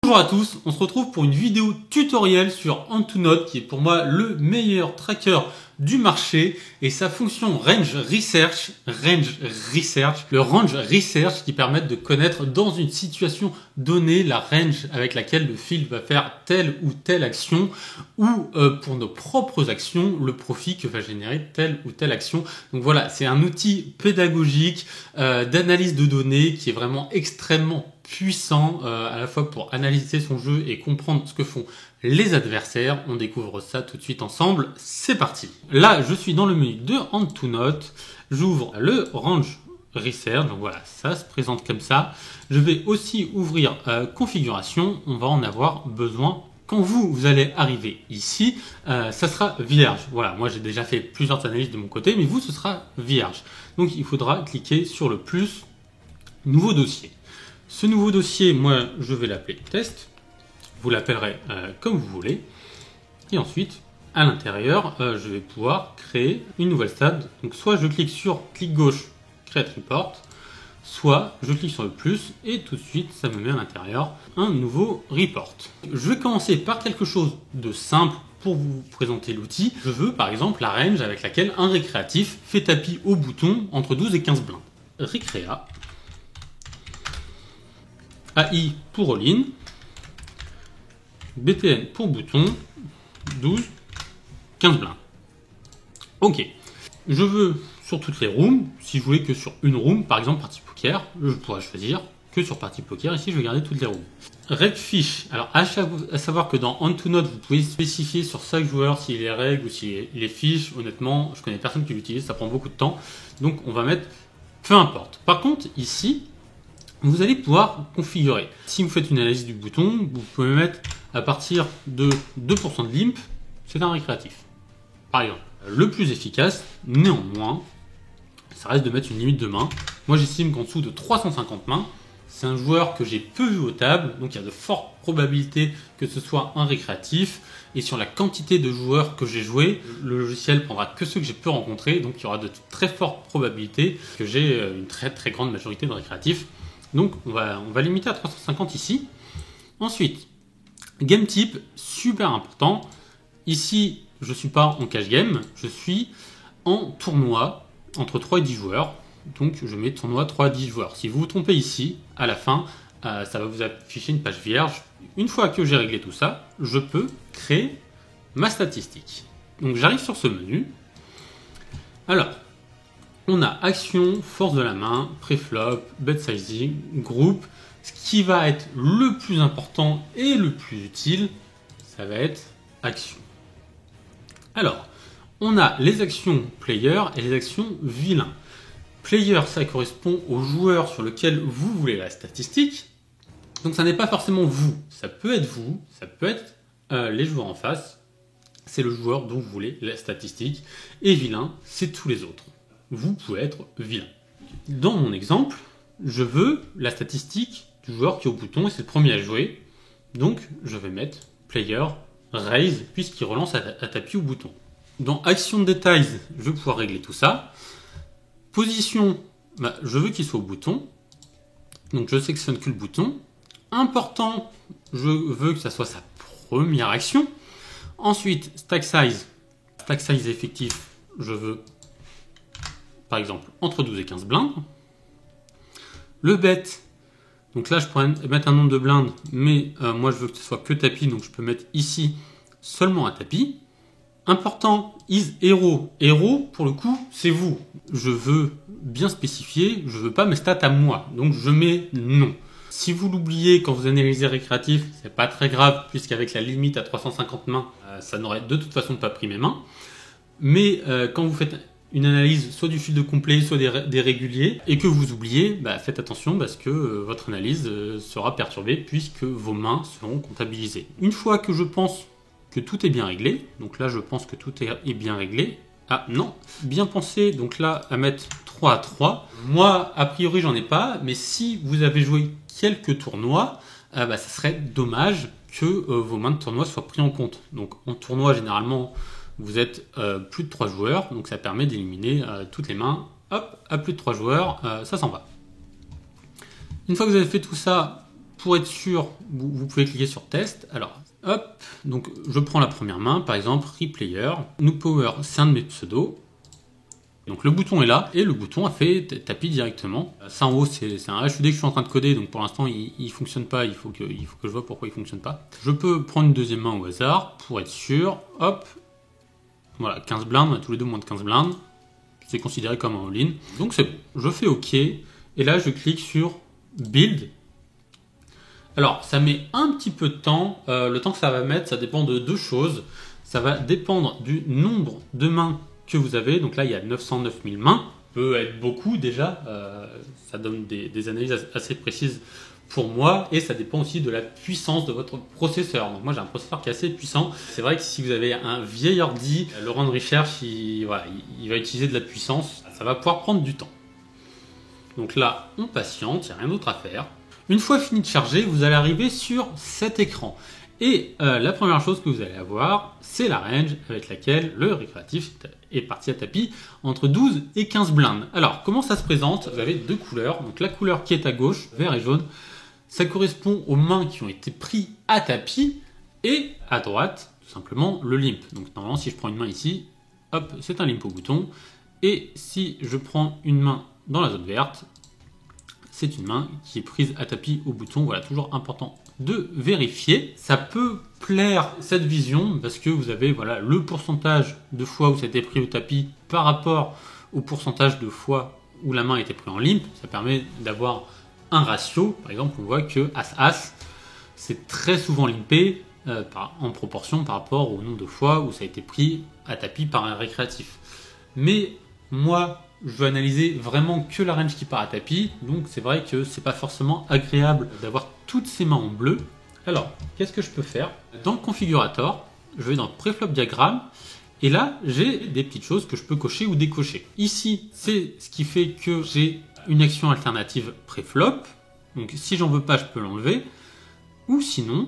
Bonjour à tous, on se retrouve pour une vidéo tutoriel sur Antunote qui est pour moi le meilleur tracker du marché et sa fonction Range Research, le Range Research qui permet de connaître dans une situation donnée la range avec laquelle le fil va faire telle ou telle action ou pour nos propres actions le profit que va générer telle ou telle action. Donc voilà, c'est un outil pédagogique d'analyse de données qui est vraiment extrêmement puissant à la fois pour analyser son jeu et comprendre ce que font les adversaires. On découvre ça tout de suite ensemble, c'est parti. Là je suis dans le menu de Antunote, j'ouvre le Range Research, donc voilà, ça se présente comme ça. Je vais aussi ouvrir configuration, on va en avoir besoin. Quand vous allez arriver ici, ça sera vierge. Voilà, moi j'ai déjà fait plusieurs analyses de mon côté, mais vous ce sera vierge. Donc il faudra cliquer sur le plus, nouveau dossier. Ce nouveau dossier, moi, je vais l'appeler test. Vous l'appellerez comme vous voulez. Et ensuite, à l'intérieur, je vais pouvoir créer une nouvelle stade. Donc, soit je clique sur clic gauche, Create Report, soit je clique sur le plus et tout de suite, ça me met à l'intérieur un nouveau report. Je vais commencer par quelque chose de simple pour vous présenter l'outil. Je veux, par exemple, la range avec laquelle un récréatif fait tapis au bouton entre 12 et 15 blindes. Récréa. AI pour all-in, BTN pour bouton, 12, 15 blindes. Ok. Je veux sur toutes les rooms, si je voulais que sur une room, par exemple partie poker, je pourrais choisir que sur partie poker, ici je vais garder toutes les rooms. Reg fiche, alors à savoir que dans Antunote, vous pouvez spécifier sur chaque joueur s'il est reg ou s'il est fiche. Honnêtement, je connais personne qui l'utilise, ça prend beaucoup de temps. Donc on va mettre peu importe. Par contre, ici, vous allez pouvoir configurer. Si vous faites une analyse du bouton, vous pouvez mettre à partir de 2% de limp, c'est un récréatif. Par exemple, le plus efficace, néanmoins, ça reste de mettre une limite de main. Moi, j'estime qu'en dessous de 350 mains, c'est un joueur que j'ai peu vu aux tables, donc il y a de fortes probabilités que ce soit un récréatif. Et sur la quantité de joueurs que j'ai joué, le logiciel prendra que ceux que j'ai peu rencontrés, donc il y aura de très fortes probabilités que j'ai une très très grande majorité de récréatifs. Donc on va limiter à 350 ici. Ensuite, game type, super important. Ici, je ne suis pas en cash game, je suis en tournoi entre 3 et 10 joueurs. Donc je mets tournoi 3 à 10 joueurs. Si vous vous trompez ici, à la fin, ça va vous afficher une page vierge. Une fois que j'ai réglé tout ça, je peux créer ma statistique. Donc j'arrive sur ce menu. Alors, on a action, force de la main, préflop, bet sizing, groupe. Ce qui va être le plus important et le plus utile, ça va être action. Alors, on a les actions player et les actions vilain. Player, ça correspond au joueur sur lequel vous voulez la statistique. Donc ça n'est pas forcément vous, ça peut être vous, ça peut être les joueurs en face. C'est le joueur dont vous voulez la statistique. Et vilain, c'est tous les autres. Vous pouvez être vilain. Dans mon exemple, je veux la statistique du joueur qui est au bouton et c'est le premier à jouer. Donc, je vais mettre player raise puisqu'il relance à tapis au bouton. Dans action de détails, je vais pouvoir régler tout ça. Position, je veux qu'il soit au bouton. Donc, je sélectionne que le bouton. Important, je veux que ça soit sa première action. Ensuite, stack size effectif, je veux par exemple entre 12 et 15 blindes. Le bet, donc là je pourrais mettre un nombre de blindes, mais moi je veux que ce soit que tapis, donc je peux mettre ici seulement un tapis. Important, is hero. Hero, pour le coup, c'est vous. Je veux bien spécifier, je veux pas mes stats à moi, donc je mets non. Si vous l'oubliez quand vous analysez récréatif, c'est pas très grave, puisqu'avec la limite à 350 mains, ça n'aurait de toute façon pas pris mes mains. Mais quand vous faites une analyse soit du fil de complet, soit des réguliers, et que vous oubliez, faites attention parce que votre analyse sera perturbée puisque vos mains seront comptabilisées. Une fois que je pense que tout est bien réglé, donc là je pense que tout est bien réglé, ah non, bien pensé, donc là à mettre 3 à 3, moi a priori j'en ai pas, mais si vous avez joué quelques tournois, ça serait dommage que vos mains de tournoi soient pris en compte. Donc en tournoi généralement, vous êtes plus de 3 joueurs, donc ça permet d'éliminer toutes les mains. Hop, à plus de 3 joueurs, ça s'en va. Une fois que vous avez fait tout ça, pour être sûr, vous pouvez cliquer sur test. Alors, hop, donc je prends la première main, par exemple, replayer. Nook Power, c'est un de mes pseudos. Donc le bouton est là, et le bouton a fait tapis directement. Ça en haut, c'est un HUD que je suis en train de coder, donc pour l'instant il ne fonctionne pas, il faut que je vois pourquoi il ne fonctionne pas. Je peux prendre une deuxième main au hasard, pour être sûr. Hop, voilà, 15 blindes, on a tous les deux moins de 15 blindes. C'est considéré comme un all-in. Donc c'est bon, je fais OK, et là je clique sur Build. Alors, ça met un petit peu de temps. Le temps que ça va mettre, ça dépend de deux choses. Ça va dépendre du nombre de mains que vous avez. Donc là, il y a 909 000 mains. Ça peut être beaucoup déjà. Ça donne des analyses assez précises pour moi. Et ça dépend aussi de la puissance de votre processeur. Donc moi, j'ai un processeur qui est assez puissant. C'est vrai que si vous avez un vieil ordi, le run recherche, il va utiliser de la puissance. Ça va pouvoir prendre du temps. Donc là, on patiente, il n'y a rien d'autre à faire. Une fois fini de charger, vous allez arriver sur cet écran. Et la première chose que vous allez avoir, c'est la range avec laquelle le récréatif est parti à tapis entre 12 et 15 blindes. Alors, comment ça se présente? Vous avez deux couleurs. Donc la couleur qui est à gauche, vert et jaune, ça correspond aux mains qui ont été prises à tapis. Et à droite, tout simplement, le limp. Donc normalement, si je prends une main ici, hop, c'est un limp au bouton. Et si je prends une main dans la zone verte, c'est une main qui est prise à tapis au bouton. Voilà, toujours important de vérifier. Ça peut plaire cette vision parce que vous avez voilà, le pourcentage de fois où ça a été pris au tapis par rapport au pourcentage de fois où la main a été prise en limp. Ça permet d'avoir un ratio. Par exemple, on voit que As-As, c'est très souvent limpé en proportion par rapport au nombre de fois où ça a été pris à tapis par un récréatif. Mais moi, je veux analyser vraiment que la range qui part à tapis, donc c'est vrai que c'est pas forcément agréable d'avoir toutes ces mains en bleu. Alors, qu'est-ce que je peux faire? Dans le configurator, je vais dans Preflop diagramme, et là, j'ai des petites choses que je peux cocher ou décocher. Ici, c'est ce qui fait que j'ai une action alternative preflop, donc si j'en veux pas, je peux l'enlever, ou sinon,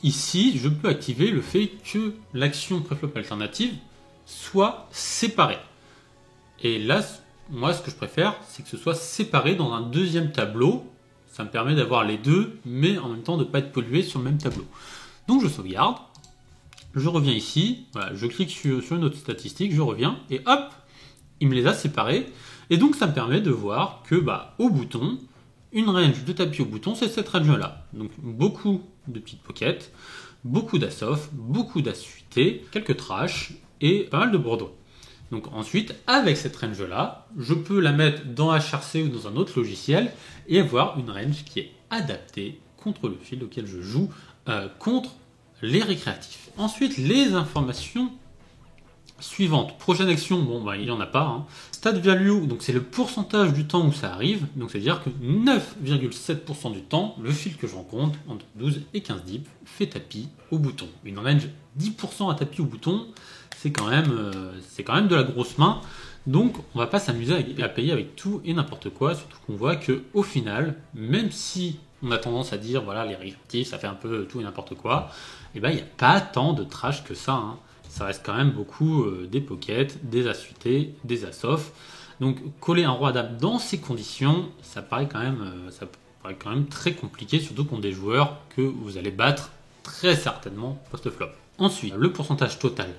ici, je peux activer le fait que l'action preflop alternative soit séparée. Et là, moi, ce que je préfère, c'est que ce soit séparé dans un deuxième tableau. Ça me permet d'avoir les deux, mais en même temps de ne pas être pollué sur le même tableau. Donc, je sauvegarde. Je reviens ici. Voilà, je clique sur une autre statistique. Je reviens. Et hop, il me les a séparés. Et donc, ça me permet de voir que, au bouton, une range de tapis au bouton, c'est cette range-là. Donc, beaucoup de petites pockets, beaucoup d'assoff, beaucoup d'assuité, quelques trash et pas mal de bordeaux. Donc ensuite, avec cette range-là, je peux la mettre dans HRC ou dans un autre logiciel et avoir une range qui est adaptée contre le fil auquel je joue, contre les récréatifs. Ensuite, les informations suivantes. Prochaine action, il n'y en a pas. Hein. Stat value, donc c'est le pourcentage du temps où ça arrive. Donc c'est-à-dire que 9,7% du temps, le fil que je rencontre, entre 12 et 15 dips, fait tapis au bouton. Une range 10% à tapis au bouton, c'est quand même de la grosse main. Donc on va pas s'amuser à payer avec tout et n'importe quoi, surtout qu'on voit que au final, même si on a tendance à dire voilà les récréatifs ça fait un peu tout et n'importe quoi, et il n'y a pas tant de trash que ça. Hein. Ça reste quand même beaucoup des pockets, des assuités, des assoff. Donc coller un roi dame dans ces conditions, ça paraît quand même très compliqué, surtout contre des joueurs que vous allez battre très certainement post-flop. Ensuite, le pourcentage total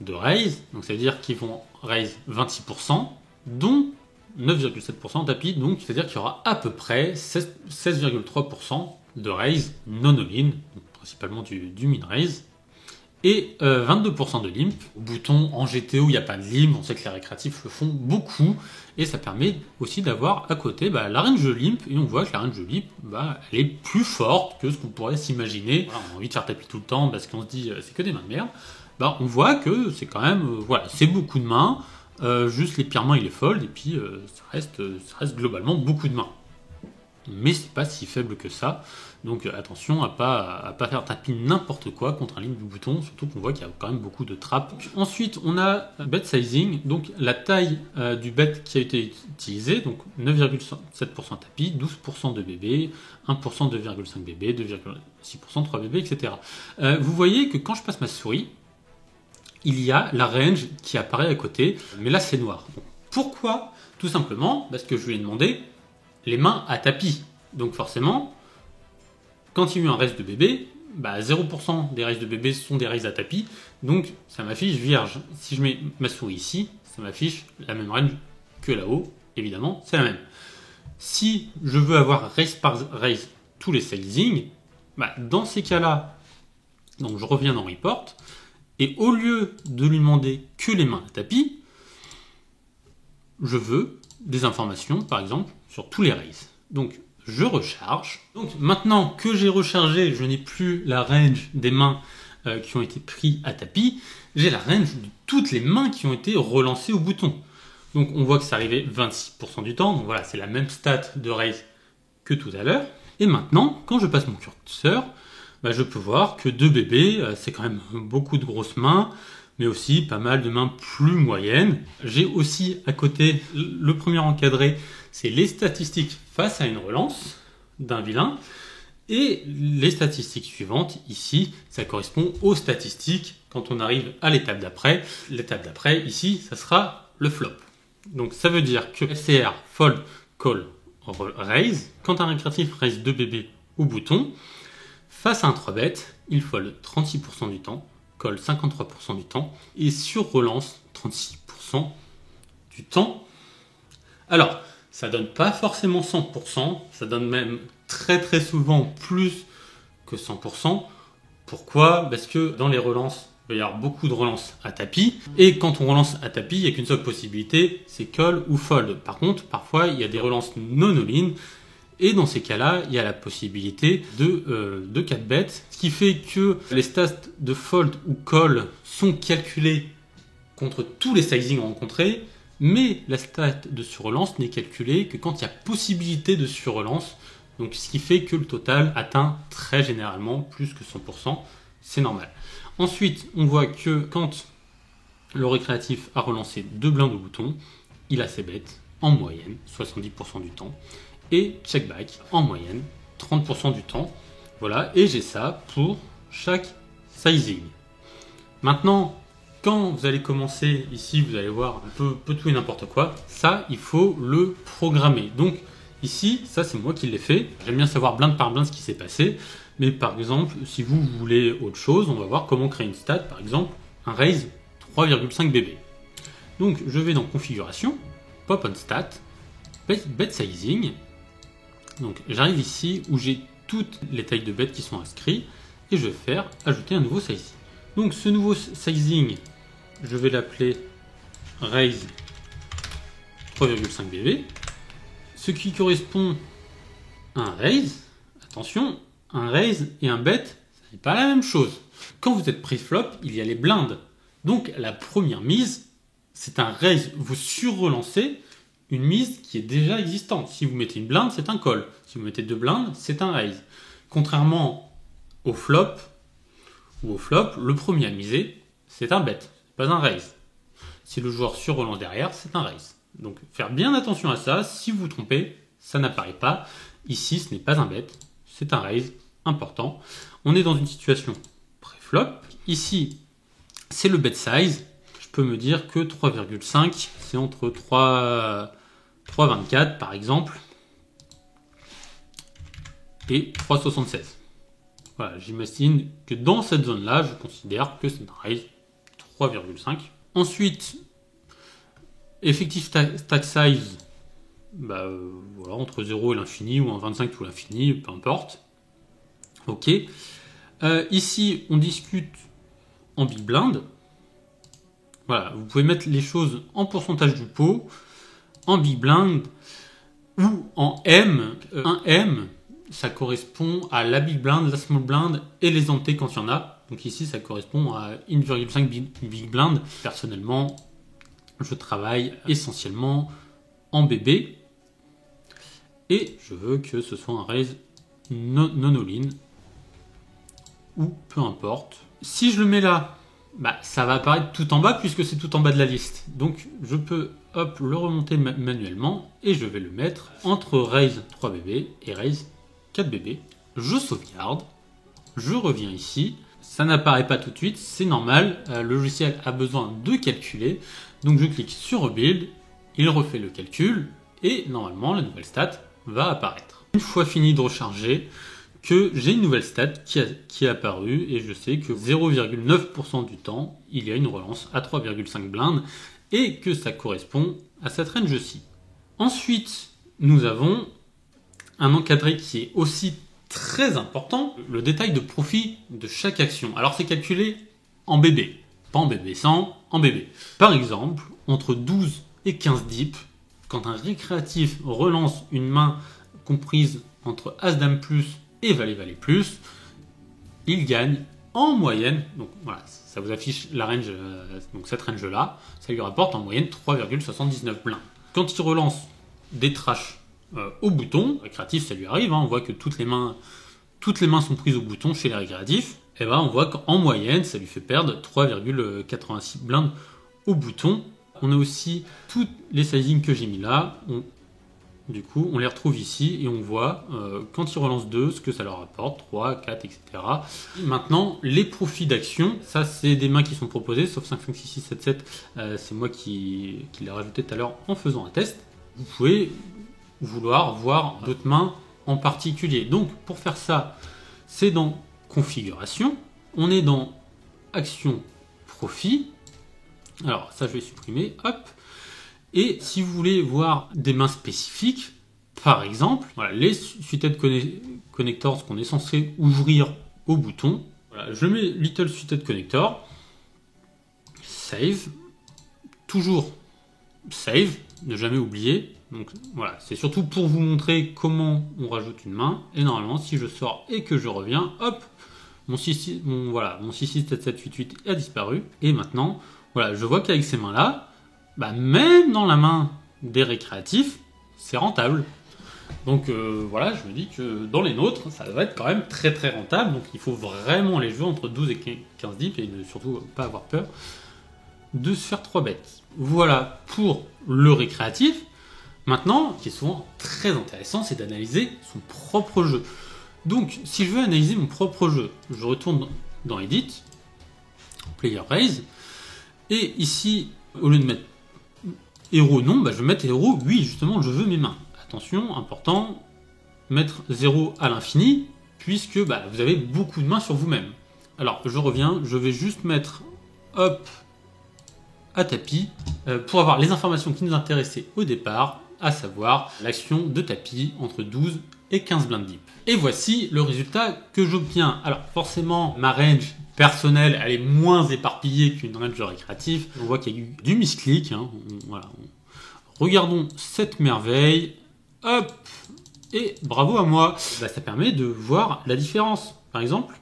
de raise, donc ça veut dire qu'ils vont raise 26%, dont 9,7% tapis, donc c'est-à-dire qu'il y aura à peu près 16,3% de raise non all-in, principalement du min-raise, et 22% de limp. Au bouton en GTO, il n'y a pas de limp, on sait que les récréatifs le font beaucoup, et ça permet aussi d'avoir à côté la range de limp, et on voit que la range de limp, elle est plus forte que ce qu'on pourrait s'imaginer. Voilà, on a envie de faire tapis tout le temps parce qu'on se dit c'est que des mains de merde. On voit que c'est quand même, c'est beaucoup de mains, juste les pires mains il les fold, et puis ça reste globalement beaucoup de mains. Mais c'est pas si faible que ça, donc attention à pas faire tapis n'importe quoi contre un limp du bouton, surtout qu'on voit qu'il y a quand même beaucoup de trappes. Ensuite on a bet sizing, donc la taille du bet qui a été utilisé, donc 9,7% tapis, 12% de BB, 1% 2,5 BB, 2,6% 3 BB, etc. Vous voyez que quand je passe ma souris, il y a la range qui apparaît à côté, mais là c'est noir. Donc, pourquoi? Tout simplement parce que je lui ai demandé les mains à tapis. Donc forcément, quand il y a eu un raise de bébé, 0% des raises de bébé sont des raises à tapis, donc ça m'affiche vierge. Si je mets ma souris ici, ça m'affiche la même range que là-haut, évidemment, c'est la même. Si je veux avoir raise par raise tous les sizing, dans ces cas-là, donc je reviens dans Report, et au lieu de lui demander que les mains à tapis, je veux des informations, par exemple, sur tous les raises. Donc, je recharge. Donc, maintenant que j'ai rechargé, je n'ai plus la range des mains qui ont été pris à tapis, j'ai la range de toutes les mains qui ont été relancées au bouton. Donc, on voit que ça arrivait 26% du temps. Donc, voilà, c'est la même stat de raise que tout à l'heure. Et maintenant, quand je passe mon curseur, je peux voir que 2 bébés, c'est quand même beaucoup de grosses mains, mais aussi pas mal de mains plus moyennes. J'ai aussi à côté le premier encadré, c'est les statistiques face à une relance d'un vilain. Et les statistiques suivantes, ici, ça correspond aux statistiques quand on arrive à l'étape d'après. L'étape d'après, ici, ça sera le flop. Donc ça veut dire que FCR, fold, call, raise, quand un récréatif raise 2 bébés au bouton, face à un 3-bet, il fold 36% du temps, call 53% du temps, et sur relance 36% du temps. Alors, ça donne pas forcément 100%, ça donne même très très souvent plus que 100%. Pourquoi? Parce que dans les relances, il va y avoir beaucoup de relances à tapis, et quand on relance à tapis, il n'y a qu'une seule possibilité, c'est call ou fold. Par contre, parfois, il y a des relances non all-in, et dans ces cas-là, il y a la possibilité de 4 bêtes, ce qui fait que les stats de fold ou call sont calculés contre tous les sizings rencontrés, mais la stat de surrelance n'est calculée que quand il y a possibilité de surrelance, donc ce qui fait que le total atteint très généralement plus que 100%, c'est normal. Ensuite, on voit que quand le récréatif a relancé 2 blindes au bouton, il a ses bêtes en moyenne 70% du temps, et check back en moyenne 30% du temps. Voilà, et j'ai ça pour chaque sizing. Maintenant, quand vous allez commencer ici, vous allez voir un peu tout et n'importe quoi. Ça, il faut le programmer. Donc ici, ça c'est moi qui l'ai fait. J'aime bien savoir blinde par blinde ce qui s'est passé. Mais par exemple, si vous voulez autre chose, on va voir comment créer une stat. Par exemple, un raise 3,5 bb. Donc je vais dans configuration, pop on stat, bet sizing. Donc j'arrive ici où j'ai toutes les tailles de bêtes qui sont inscrites et je vais faire ajouter un nouveau sizing. Donc ce nouveau sizing, je vais l'appeler raise 3,5 bb, ce qui correspond à un raise. Attention, un raise et un bet, ce n'est pas la même chose. Quand vous êtes pre-flop, il y a les blindes. Donc la première mise, c'est un raise. Vous surrelancez une mise qui est déjà existante. Si vous mettez une blinde, c'est un call. Si vous mettez 2 blindes, c'est un raise. Contrairement au flop, le premier à miser, c'est un bet, pas un raise. Si le joueur surrelance derrière, c'est un raise. Donc faire bien attention à ça. Si vous vous trompez, ça n'apparaît pas. Ici, ce n'est pas un bet, c'est un raise important. On est dans une situation pré-flop. Ici, c'est le bet size. Je peux me dire que 3,5, c'est entre 3,24 par exemple et 3,76. Voilà, j'imagine que dans cette zone-là, je considère que c'est un raise 3,5. Ensuite, effective stack size, voilà, entre 0 et l'infini, ou un 25 tout l'infini, peu importe. Ok. Ici, on discute en big blind. Voilà, vous pouvez mettre les choses en pourcentage du pot, en big blind, ou en M. Un M, ça correspond à la big blind, la small blind et les ante quand il y en a. Donc ici, ça correspond à 1,5 big blind. Personnellement, je travaille essentiellement en BB. Et je veux que ce soit un raise non all-in. Ou peu importe. Si je le mets là, ça va apparaître tout en bas puisque c'est tout en bas de la liste. Donc je peux le remonter manuellement et je vais le mettre entre raise 3bb et raise 4bb. Je sauvegarde, je reviens ici. Ça n'apparaît pas tout de suite, c'est normal. Le logiciel a besoin de calculer. Donc je clique sur Rebuild, il refait le calcul et normalement la nouvelle stat va apparaître. Une fois fini de recharger, que j'ai une nouvelle stat qui est apparue et je sais que 0,9% du temps, il y a une relance à 3,5 blindes et que ça correspond à cette range-ci. Ensuite, nous avons un encadré qui est aussi très important, le détail de profit de chaque action. Alors c'est calculé en BB, pas en BB100, en BB. Par exemple, entre 12 et 15 dips, quand un récréatif relance une main comprise entre As-Dame plus et Valet-Valet plus, il gagne en moyenne, donc voilà, ça vous affiche la range, donc cette range là, ça lui rapporte en moyenne 3,79 blindes. Quand il relance des trash au bouton, récréatif ça lui arrive, on voit que toutes les mains sont prises au bouton chez les récréatifs, et ben on voit qu'en moyenne ça lui fait perdre 3,86 blindes au bouton. On a aussi toutes les sizings que j'ai mis là, du coup, on les retrouve ici et on voit quand ils relancent 2, ce que ça leur apporte, 3, 4, etc. Maintenant, les profits d'action, ça c'est des mains qui sont proposées, sauf 5, 5, 6, 6, 7, 7, c'est moi qui l'ai rajouté tout à l'heure en faisant un test. Vous pouvez vouloir voir d'autres mains en particulier. Donc, pour faire ça, c'est dans Configuration, on est dans Action Profit. Alors, ça je vais supprimer, hop. Et si vous voulez voir des mains spécifiques, par exemple, voilà, les suited connectors qu'on est censé ouvrir au bouton, voilà, je mets Little Suited Connector, Save, toujours Save, ne jamais oublier. Donc voilà, c'est surtout pour vous montrer comment on rajoute une main. Et normalement, si je sors et que je reviens, hop, mon 667788 a disparu. Et maintenant, voilà, je vois qu'avec ces mains-là, bah, même dans la main des récréatifs, c'est rentable. Donc voilà, je me dis que dans les nôtres, ça va être quand même très très rentable. Donc il faut vraiment les jouer entre 12 et 15 dips et ne surtout pas avoir peur de se faire 3 bêtes. Voilà pour le récréatif. Maintenant, ce qui est souvent très intéressant, c'est d'analyser son propre jeu. Donc si je veux analyser mon propre jeu, je retourne dans Edit, Player Raise, et ici, au lieu de mettre héros non, bah je vais mettre héros, oui, justement, je veux mes mains. Attention, important, mettre 0 à l'infini, puisque bah, vous avez beaucoup de mains sur vous-même. Alors, je reviens, je vais juste mettre, hop, à tapis, pour avoir les informations qui nous intéressaient au départ, à savoir l'action de tapis entre 12 et 15 blindes deep. Et voici le résultat que j'obtiens. Alors, forcément, ma range personnelle, elle est moins éparpillée qu'une range récréative. On voit qu'il y a eu du misclick. Voilà. Regardons cette merveille. Hop, et bravo à moi. Bah, ça permet de voir la différence. Par exemple,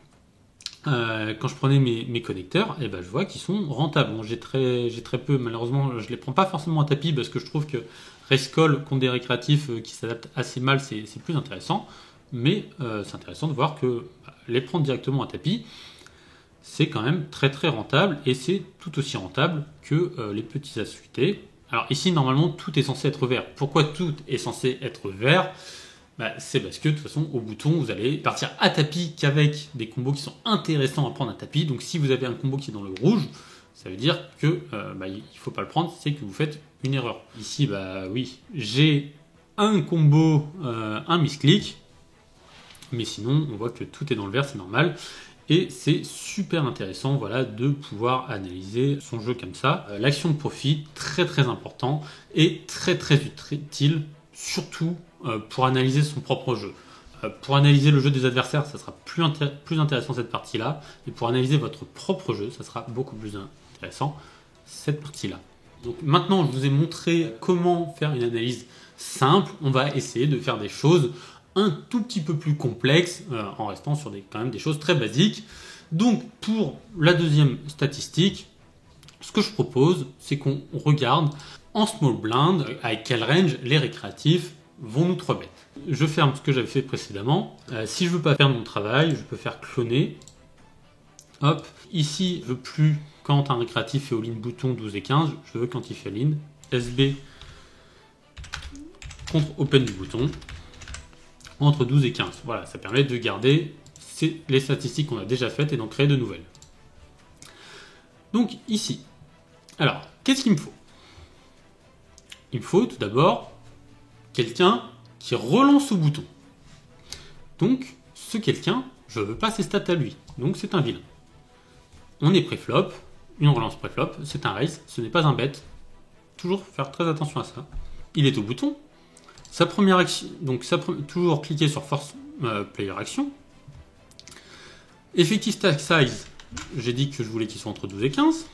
quand je prenais mes connecteurs, et bah, je vois qu'ils sont rentables. Bon, j'ai très peu, malheureusement, je les prends pas forcément à tapis parce que je trouve que Race Call contre des récréatifs qui s'adaptent assez mal, c'est plus intéressant. Mais c'est intéressant de voir que les prendre directement à tapis, c'est quand même très très rentable et c'est tout aussi rentable que les petits as suités. Alors ici, normalement, tout est censé être vert. Pourquoi tout est censé être vert ? Bah, c'est parce que de toute façon, au bouton, vous allez partir à tapis qu'avec des combos qui sont intéressants à prendre à tapis. Donc si vous avez un combo qui est dans le rouge, ça veut dire que il ne faut pas le prendre, c'est que vous faites une erreur. Ici, bah oui, j'ai un combo, un misclick, mais sinon, on voit que tout est dans le vert, c'est normal. Et c'est super intéressant, voilà, de pouvoir analyser son jeu comme ça. L'action de profit, très très important et très très utile, surtout pour analyser son propre jeu. Pour analyser le jeu des adversaires, ça sera plus intéressant cette partie-là. Et pour analyser votre propre jeu, ça sera beaucoup plus intéressant cette partie-là. Donc maintenant, je vous ai montré comment faire une analyse simple. On va essayer de faire des choses un tout petit peu plus complexes en restant sur quand même des choses très basiques. Donc pour la deuxième statistique, ce que je propose, c'est qu'on regarde en small blind avec quel range les récréatifs vont nous 3 bêtes. Je ferme ce que j'avais fait précédemment. Si je veux pas faire mon travail, je peux faire cloner. Hop. Ici, je veux plus quand un récréatif fait all-in bouton 12 et 15. Je veux quand il fait all-in. SB contre open du bouton entre 12 et 15. Voilà, ça permet de garder les statistiques qu'on a déjà faites et d'en créer de nouvelles. Donc ici, alors, qu'est-ce qu'il me faut ? Il me faut tout d'abord quelqu'un qui relance au bouton. Donc, ce quelqu'un, je veux pas ses stats à lui, donc c'est un vilain. On est pré-flop, une relance pré-flop, c'est un raise, ce n'est pas un bet. Toujours faire très attention à ça. Il est au bouton. Sa première action, donc toujours cliquer sur Force Player Action. Effective stack size, j'ai dit que je voulais qu'il soit entre 12 et 15.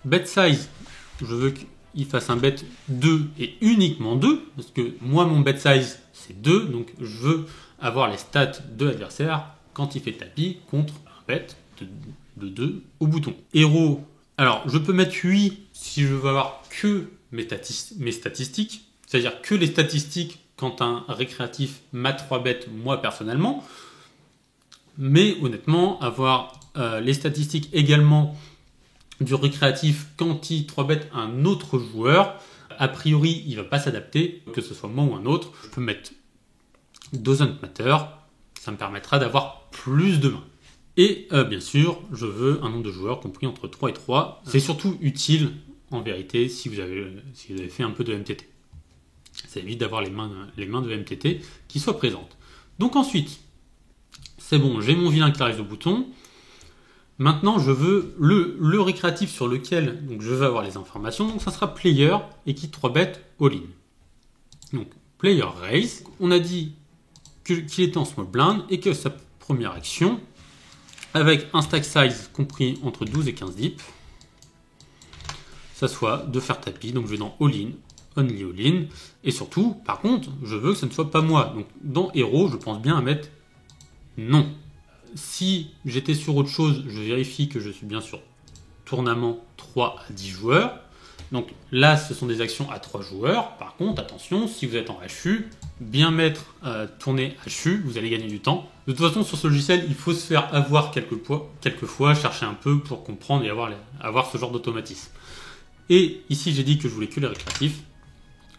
Bet size, je veux qu'il fasse un bet 2 et uniquement 2, parce que moi mon bet size c'est 2, donc je veux avoir les stats de l'adversaire quand il fait tapis contre un bet de 2 au bouton. Héros, alors je peux mettre 8 si je veux avoir que mes statistiques, c'est-à-dire que les statistiques quand un récréatif mat 3 bêtes moi personnellement, mais honnêtement avoir les statistiques également du récréatif quand il 3 bêtes un autre joueur, a priori il ne va pas s'adapter, que ce soit moi ou un autre. Je peux mettre Doesn't Matter, ça me permettra d'avoir plus de mains. Et bien sûr, je veux un nombre de joueurs compris entre 3 et 3. C'est surtout utile, en vérité, si vous avez fait un peu de MTT. Ça évite d'avoir les mains de MTT qui soient présentes. Donc ensuite, c'est bon, j'ai mon vilain qui arrive au bouton. Maintenant, je veux le récréatif sur lequel donc je veux avoir les informations. Donc ça sera player et qui 3 bêtes all-in. Donc player raise. On a dit qu'il était en small blind et que sa première action, avec un stack size compris entre 12 et 15 dips, ça soit de faire tapis. Donc je vais dans all-in, only all-in. Et surtout, par contre, je veux que ce ne soit pas moi. Donc dans héros, je pense bien à mettre non. Si j'étais sur autre chose, je vérifie que je suis bien sur tournament 3 à 10 joueurs. Donc là, ce sont des actions à 3 joueurs. Par contre, attention, si vous êtes en HU, bien mettre tourner HU, vous allez gagner du temps. De toute façon, sur ce logiciel, il faut se faire avoir quelquefois, chercher un peu pour comprendre et avoir ce genre d'automatisme. Et ici, j'ai dit que je voulais que les récréatifs.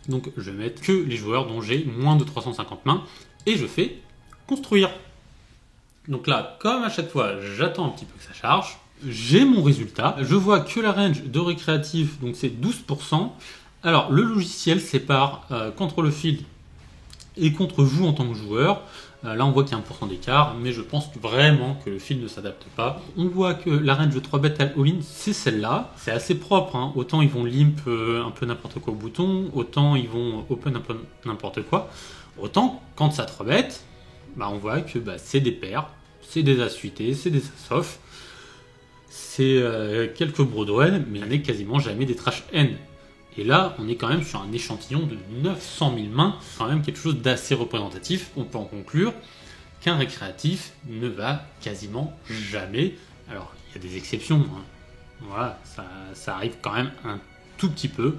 Donc je vais mettre que les joueurs dont j'ai moins de 350 mains. Et je fais construire. Donc là, comme à chaque fois, j'attends un petit peu que ça charge. J'ai mon résultat. Je vois que la range de récréatif, donc c'est 12%. Alors, le logiciel sépare contre le field et contre vous en tant que joueur. Là, on voit qu'il y a 1% d'écart, mais je pense vraiment que le field ne s'adapte pas. On voit que la range de 3 bêtes all-in, c'est celle-là. C'est assez propre, hein. Autant ils vont limp un peu n'importe quoi au bouton, autant ils vont open un peu n'importe quoi. Autant, quand ça 3 bêtes, on voit que c'est des paires, c'est des as suités, c'est des as off, c'est quelques Broadwell, mais il n'est quasiment jamais des trash N. Et là, on est quand même sur un échantillon de 900 000 mains, quand même quelque chose d'assez représentatif. On peut en conclure qu'un récréatif ne va quasiment jamais. Alors, il y a des exceptions, hein. Voilà, ça arrive quand même un tout petit peu,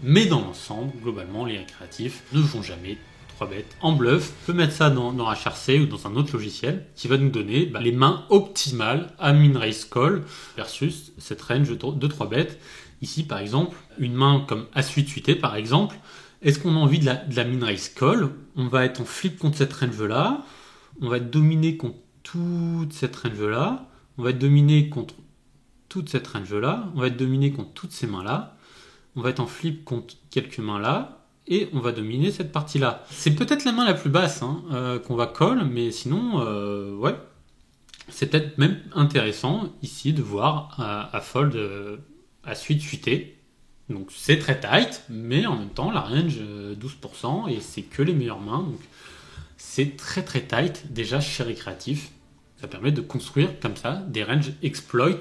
mais dans l'ensemble, globalement, les récréatifs ne vont jamais 3 bêtes en bluff. On peut mettre ça dans HRC ou dans un autre logiciel qui va nous donner les mains optimales à min raise call versus cette range de 3 bêtes. Ici, par exemple, une main comme As-8 suité, par exemple, est-ce qu'on a envie de la min raise call? On va être en flip contre cette range-là, on va être dominé contre toute cette range-là, on va être dominé contre toute cette range-là, on va être dominé contre toutes ces mains-là, on va être en flip contre quelques mains-là, et on va dominer cette partie-là. C'est peut-être la main la plus basse qu'on va call, mais sinon, ouais, c'est peut-être même intéressant ici de voir à fold As-8 suité. Donc c'est très tight, mais en même temps la range 12% et c'est que les meilleures mains. Donc c'est très très tight déjà chez récréatif. Ça permet de construire comme ça des ranges exploit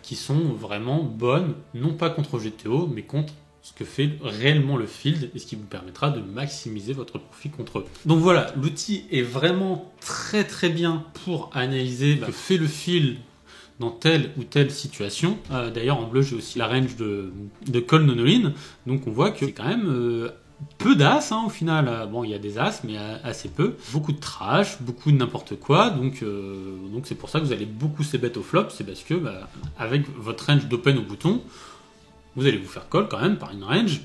qui sont vraiment bonnes, non pas contre GTO, mais contre ce que fait réellement le field et ce qui vous permettra de maximiser votre profit contre eux. Donc voilà, l'outil est vraiment très très bien pour analyser ce que fait le field dans telle ou telle situation. D'ailleurs, en bleu, j'ai aussi la range de call non-all-in. Donc on voit que c'est quand même peu d'as au final. Bon, il y a des as, mais assez peu. Beaucoup de trash, beaucoup de n'importe quoi. Donc c'est pour ça que vous allez beaucoup ces bêtes au flop. C'est parce que avec votre range d'open au bouton, vous allez vous faire call quand même par une range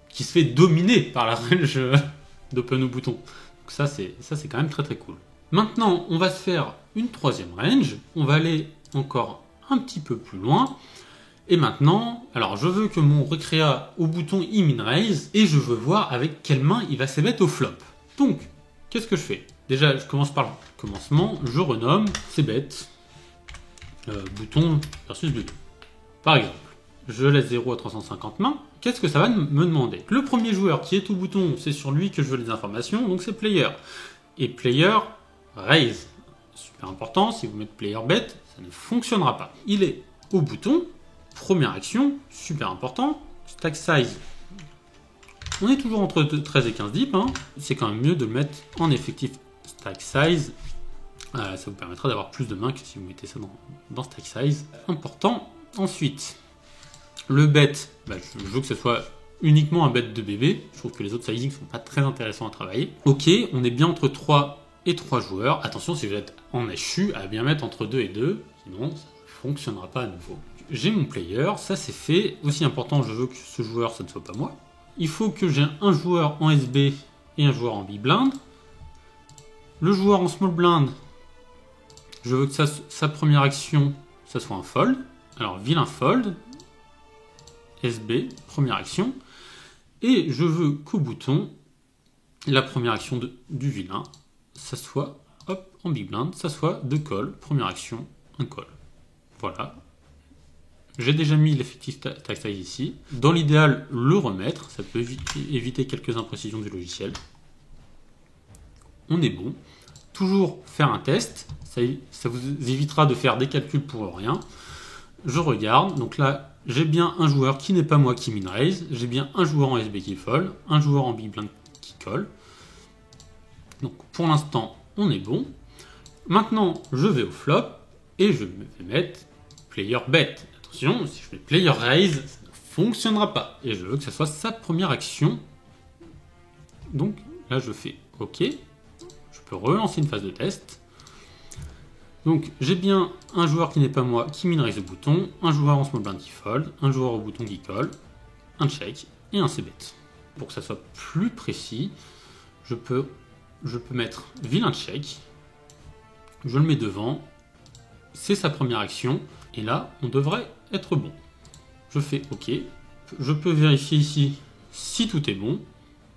qui se fait dominer par la range d'open au bouton. Donc ça c'est quand même très très cool. Maintenant, on va se faire une troisième range. On va aller encore un petit peu plus loin. Et maintenant, alors je veux que mon récréa au bouton min raise et je veux voir avec quelle main il va se mettre au flop. Donc, qu'est-ce que je fais? Déjà, je commence par le commencement, je renomme cbet bouton versus button. Par exemple, je laisse 0 à 350 mains. Qu'est-ce que ça va me demander? Le premier joueur qui est tout bouton, c'est sur lui que je veux les informations, donc c'est player. Et player raise. Super important, si vous mettez player bet, ça ne fonctionnera pas. Il est au bouton, première action, super important, stack size. On est toujours entre 13 et 15 dips, hein. C'est quand même mieux de le mettre en effectif stack size. Ça vous permettra d'avoir plus de mains que si vous mettez ça dans stack size. Important. Ensuite, le bet, je veux que ce soit uniquement un bet de bébé. Je trouve que les autres sizing ne sont pas très intéressants à travailler. Ok, on est bien entre 3 et 3 joueurs. Attention, si vous êtes en échu, à bien mettre entre 2 et 2, sinon ça ne fonctionnera pas à nouveau. J'ai mon player, ça c'est fait. Aussi important, je veux que ce joueur, ça ne soit pas moi. Il faut que j'ai un joueur en SB et un joueur en big blind. Le joueur en small blind, je veux que sa première action, ça soit un fold. Alors, vilain fold, SB, première action. Et je veux qu'au bouton, la première action du vilain, ça soit, hop, en big blind, ça soit de call, première action, un call. Voilà. J'ai déjà mis l'effectif stack size ici. Dans l'idéal, le remettre, ça peut éviter quelques imprécisions du logiciel. On est bon. Toujours faire un test, ça vous évitera de faire des calculs pour rien. Je regarde, donc là, j'ai bien un joueur qui n'est pas moi qui min raise, j'ai bien un joueur en SB qui fold, un joueur en big blind qui call. Donc pour l'instant, on est bon. Maintenant, je vais au flop et je vais mettre player bet. Attention, si je fais player raise, ça ne fonctionnera pas. Et je veux que ce soit sa première action. Donc là, je fais OK. Je peux relancer une phase de test. Donc j'ai bien un joueur qui n'est pas moi qui min raise le bouton, un joueur en small blind qui fold, un joueur au bouton qui call, un check et un cbet. Pour que ça soit plus précis, je peux mettre vilain check. Je le mets devant. C'est sa première action. Et là, on devrait être bon. Je fais OK. Je peux vérifier ici si tout est bon.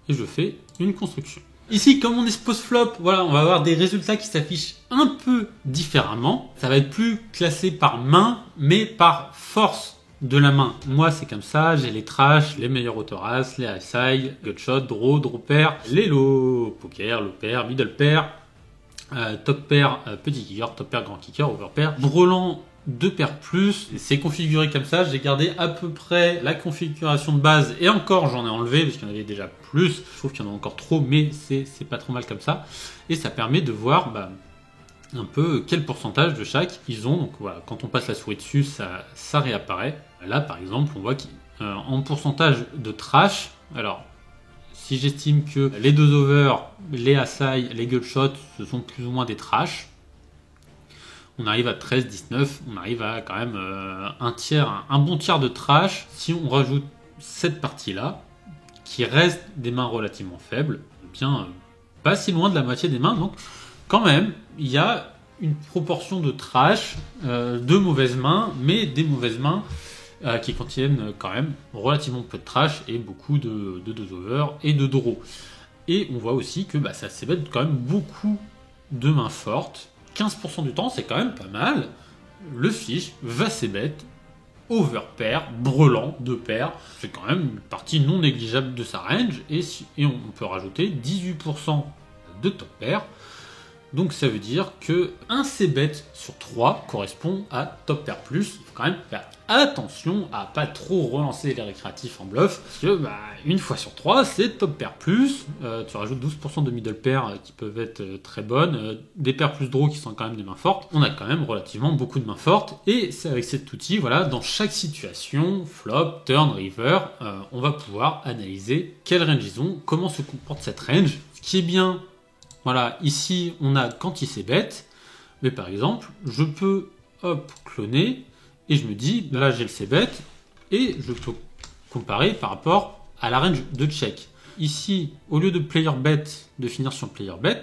Et je fais une construction. Ici, comme on est post-flop, voilà, on va avoir des résultats qui s'affichent un peu différemment. Ça va être plus classé par main, mais par force de la main. Moi, c'est comme ça. J'ai les trash, les meilleurs auto-as, les high-side, gutshot, draw pair, les low poker, low pair, middle pair, top pair, petit kicker, top pair, grand kicker, over pair, brelan 2 paires plus, c'est configuré comme ça. J'ai gardé à peu près la configuration de base et encore j'en ai enlevé parce qu'il y en avait déjà plus. Je trouve qu'il y en a encore trop, mais c'est pas trop mal comme ça. Et ça permet de voir un peu quel pourcentage de chaque ils ont. Donc voilà, quand on passe la souris dessus, ça réapparaît. Là par exemple, on voit qu'en pourcentage de trash, alors si j'estime que les 2 over, les assai, les gutshot, ce sont plus ou moins des trash, on arrive à 13, 19, on arrive à quand même un bon tiers de trash. Si on rajoute cette partie-là, qui reste des mains relativement faibles, bien pas si loin de la moitié des mains, donc quand même, il y a une proportion de trash, de mauvaises mains, mais des mauvaises mains qui contiennent quand même relativement peu de trash et beaucoup de 2 over et de draw. Et on voit aussi que ça s'ébête quand même beaucoup de mains fortes. 15% du temps, c'est quand même pas mal. Le fiche va s'ébet, over pair, brelan, 2 paires. C'est quand même une partie non négligeable de sa range. Et on peut rajouter 18% de top pair. Donc ça veut dire que un cbet sur 3 correspond à top pair plus. Il faut quand même faire attention à pas trop relancer les récréatifs en bluff. Parce que une fois sur 3, c'est top pair plus. Tu rajoutes 12% de middle pair qui peuvent être très bonnes. Des paires plus draw qui sont quand même des mains fortes. On a quand même relativement beaucoup de mains fortes. Et c'est avec cet outil, voilà, dans chaque situation, flop, turn, river, on va pouvoir analyser quelle range ils ont, comment se comporte cette range. Ce qui est bien, voilà, ici on a quand il s'ébet, mais par exemple, je peux cloner et je me dis, là j'ai le cbet et je peux comparer par rapport à la range de check. Ici, au lieu de player bet, de finir sur player bet,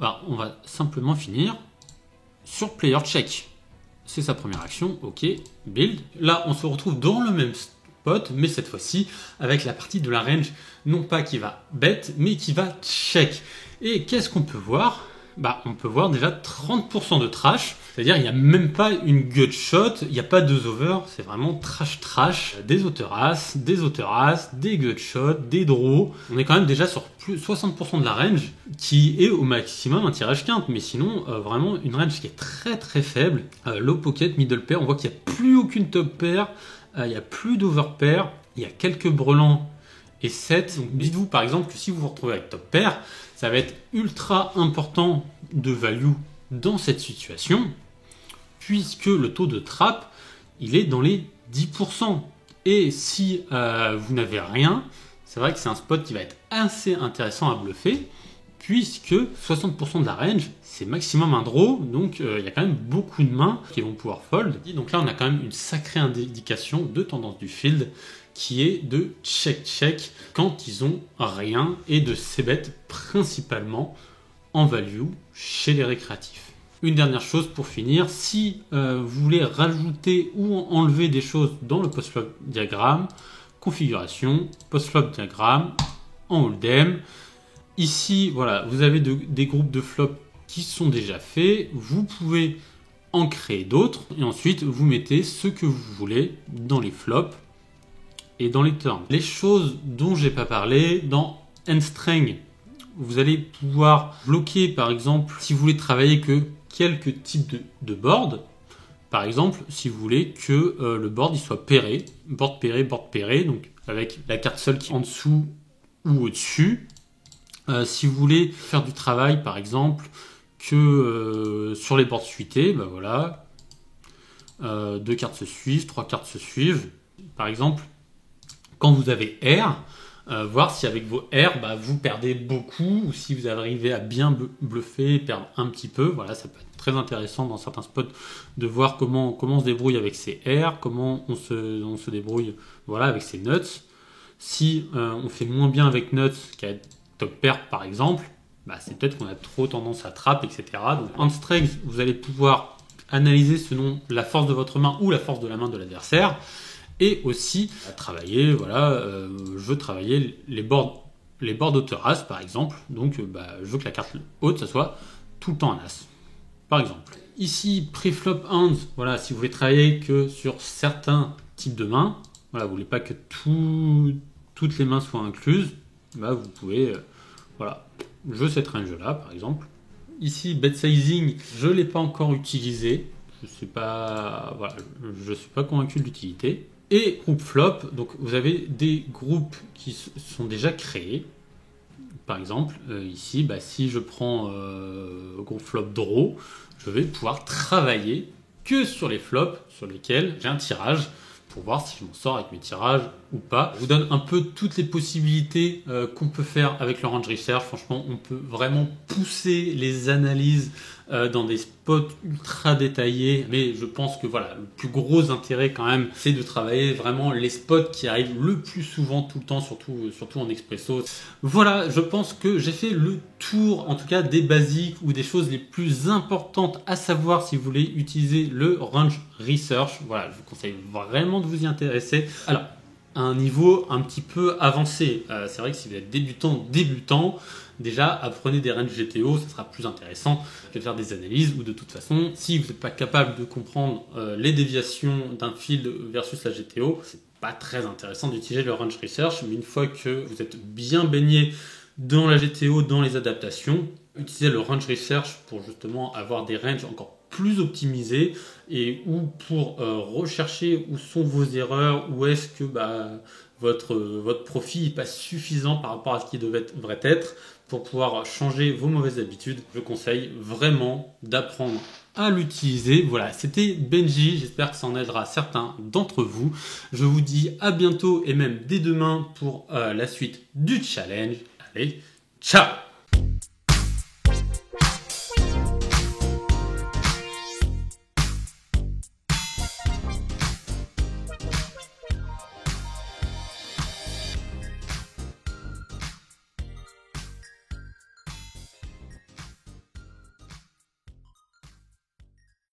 on va simplement finir sur player check. C'est sa première action, ok, build. Là, on se retrouve dans le même spot, mais cette fois-ci avec la partie de la range, non pas qui va bet, mais qui va check. Et qu'est-ce qu'on peut voir? On peut voir déjà 30% de trash, c'est-à-dire il n'y a même pas une gutshot, il n'y a pas deux over, c'est vraiment trash, des auteras, des gutshots, des draws. On est quand même déjà sur plus 60% de la range qui est au maximum un tirage quinte, mais sinon vraiment une range qui est très faible. Low pocket, middle pair, on voit qu'il n'y a plus aucune top pair, il n'y a plus d'over pair, il y a quelques brelans et 7. Donc dites-vous par exemple que si vous vous retrouvez avec top pair, ça va être ultra important de value dans cette situation, puisque le taux de trap, il est dans les 10%. Et si vous n'avez rien, c'est vrai que c'est un spot qui va être assez intéressant à bluffer, puisque 60% de la range, c'est maximum un draw, donc il y a quand même beaucoup de mains qui vont pouvoir fold. Donc là, on a quand même une sacrée indication de tendance du field, qui est de check quand ils ont rien et de c-bet principalement en value chez les récréatifs. Une dernière chose pour finir, si vous voulez rajouter ou enlever des choses dans le post-flop diagramme, configuration, post-flop diagramme, en hold'em. Ici, voilà, vous avez des groupes de flops qui sont déjà faits, vous pouvez en créer d'autres et ensuite vous mettez ce que vous voulez dans les flops et dans les turns. Les choses dont j'ai pas parlé, dans N-String, vous allez pouvoir bloquer par exemple si vous voulez travailler que quelques types de board. Par exemple, si vous voulez que le board il soit pairé, board pairé, donc avec la carte seule qui est en dessous ou au-dessus. Si vous voulez faire du travail par exemple que sur les boards suités, voilà, 2 cartes se suivent, 3 cartes se suivent. Par exemple, quand vous avez R, voir si avec vos R, vous perdez beaucoup ou si vous arrivez à bien bluffer et perdre un petit peu. Voilà, ça peut être très intéressant dans certains spots de voir comment on se débrouille avec ses R, comment on se débrouille voilà, avec ses nuts. Si on fait moins bien avec nuts qu'avec top pair par exemple, c'est peut-être qu'on a trop tendance à trap, etc. Donc en strength, vous allez pouvoir analyser selon la force de votre main ou la force de la main de l'adversaire. Et aussi à travailler, voilà, je veux travailler les boards auteras par exemple, donc je veux que la carte haute ça soit tout le temps un as, par exemple. Ici, pré-flop hands, voilà, si vous voulez travailler que sur certains types de mains, voilà, vous voulez pas que toutes les mains soient incluses, vous pouvez, voilà, je veux cette range là par exemple. Ici, bet sizing, je l'ai pas encore utilisé, je suis pas convaincu de l'utilité. Et groupe flop, donc vous avez des groupes qui sont déjà créés. Par exemple, ici, si je prends groupe flop draw, je vais pouvoir travailler que sur les flops sur lesquels j'ai un tirage pour voir si je m'en sors avec mes tirages ou pas. Je vous donne un peu toutes les possibilités qu'on peut faire avec le range research. Franchement, on peut vraiment pousser les analyses dans des spots ultra détaillés, mais je pense que voilà, le plus gros intérêt quand même, c'est de travailler vraiment les spots qui arrivent le plus souvent tout le temps, surtout en expresso. Voilà, je pense que j'ai fait le tour, en tout cas des basiques ou des choses les plus importantes à savoir si vous voulez utiliser le range research. Voilà, je vous conseille vraiment de vous y intéresser. Alors, à un niveau un petit peu avancé, c'est vrai que si vous êtes débutant, déjà, apprenez des ranges GTO, ça sera plus intéressant que de faire des analyses, ou de toute façon, si vous n'êtes pas capable de comprendre les déviations d'un field versus la GTO, c'est pas très intéressant d'utiliser le range research, mais une fois que vous êtes bien baigné dans la GTO, dans les adaptations, utilisez le range research pour justement avoir des ranges encore plus optimisés et ou pour rechercher où sont vos erreurs, où est-ce que votre profit n'est pas suffisant par rapport à ce qui devrait être pour pouvoir changer vos mauvaises habitudes. Je conseille vraiment d'apprendre à l'utiliser. Voilà, c'était Benji, j'espère que ça en aidera certains d'entre vous. Je vous dis à bientôt et même dès demain pour la suite du challenge. Allez, ciao!